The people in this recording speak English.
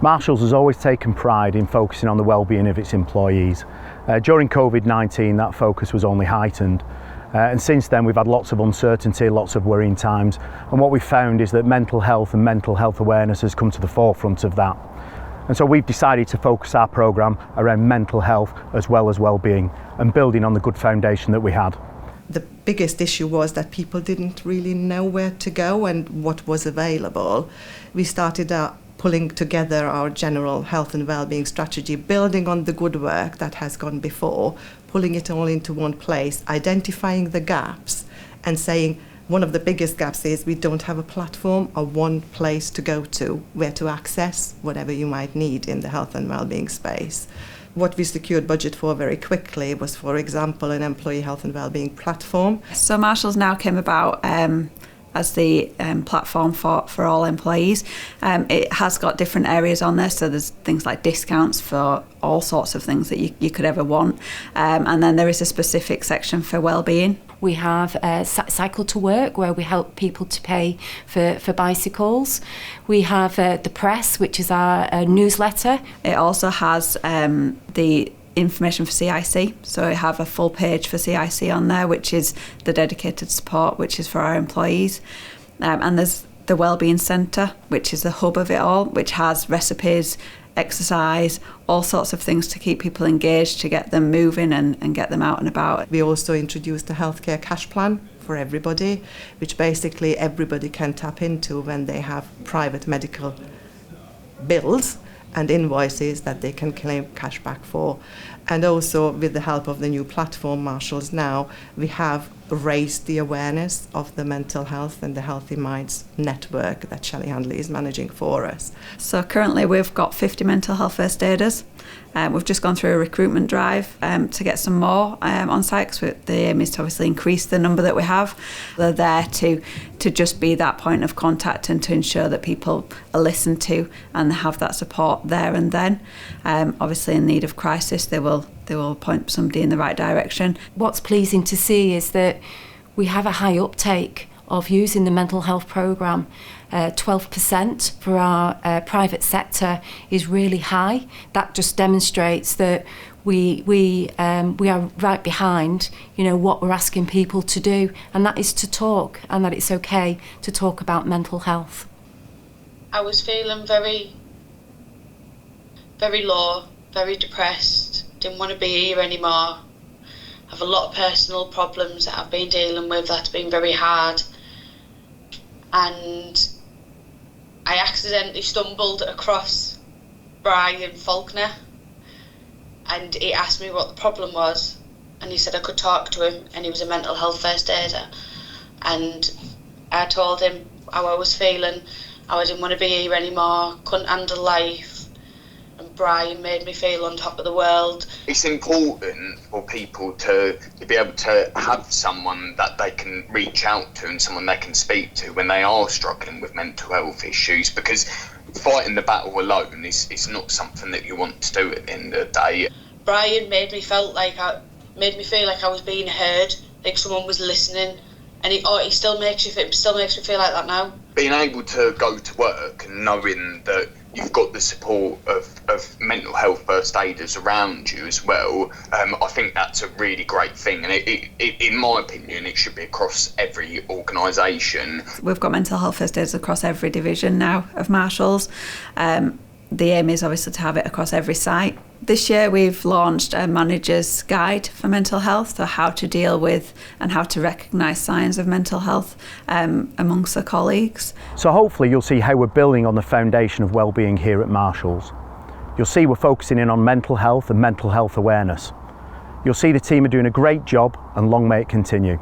Marshalls has always taken pride in focusing on the well-being of its employees. During COVID-19 that focus was only heightened, and since then we've had lots of uncertainty, lots of worrying times, and what we've found is that mental health and mental health awareness has come to the forefront of that. And so we've decided to focus our programme around mental health as well as well-being and building on the good foundation that we had. The biggest issue was that people didn't really know where to go and what was available. We started pulling together our general health and well-being strategy, building on the good work that has gone before, pulling it all into one place, identifying the gaps and saying one of the biggest gaps is we don't have a platform or one place to go to where to access whatever you might need in the health and well-being space. What we secured budget for very quickly was, for example, an employee health and well-being platform. So Marshalls now came about as the platform for all employees. It has got different areas on there, so there's things like discounts for all sorts of things that you could ever want. And then there is a specific section for well-being. We have Cycle to Work, where we help people to pay for bicycles. We have the Press, which is our newsletter. It also has the information for CIC, so we have a full page for CIC on there, which is the dedicated support, which is for our employees. And there's the Wellbeing Centre, which is the hub of it all, which has recipes, exercise, all sorts of things to keep people engaged, to get them moving and get them out and about. We also introduced a healthcare cash plan for everybody, which basically everybody can tap into when they have private medical bills and invoices that they can claim cash back for. And also, with the help of the new platform, Marshalls Now, we have raised the awareness of the mental health and the Healthy Minds network that Shelley Handley is managing for us. So currently we've got 50 mental health first aiders. We've just gone through a recruitment drive to get some more on site, because the aim is to obviously increase the number that we have. They're there to just be that point of contact and to ensure that people are listened to and have that support there and then. Obviously in need of crisis, they will point somebody in the right direction. What's pleasing to see is that we have a high uptake of using the mental health programme. 12% for our private sector is really high. That just demonstrates that we are right behind, what we're asking people to do, and that is to talk, and that it's okay to talk about mental health. I was feeling very, very low, very depressed, didn't want to be here anymore. I have a lot of personal problems that I've been dealing with that's been very hard, and I accidentally stumbled across Brian Faulkner, and he asked me what the problem was, and he said I could talk to him, and he was a mental health first aider, and I told him how I was feeling, how I didn't want to be here anymore, couldn't handle life, and Brian made me feel on top of the world. It's important for people to be able to have someone that they can reach out to and someone they can speak to when they are struggling with mental health issues, because fighting the battle alone is not something that you want to do at the end of the day. Brian made me feel like I was being heard, like someone was listening, and he still makes me feel like that now. Being able to go to work and knowing that you've got the support of mental health first aiders around you as well, I think that's a really great thing, and it, in my opinion, it should be across every organisation. We've got mental health first aiders across every division now of Marshalls. The aim is obviously to have it across every site. This year we've launched a manager's guide for mental health, so how to deal with and how to recognise signs of mental health amongst their colleagues. So hopefully you'll see how we're building on the foundation of wellbeing here at Marshalls. You'll see we're focusing in on mental health and mental health awareness. You'll see the team are doing a great job, and long may it continue.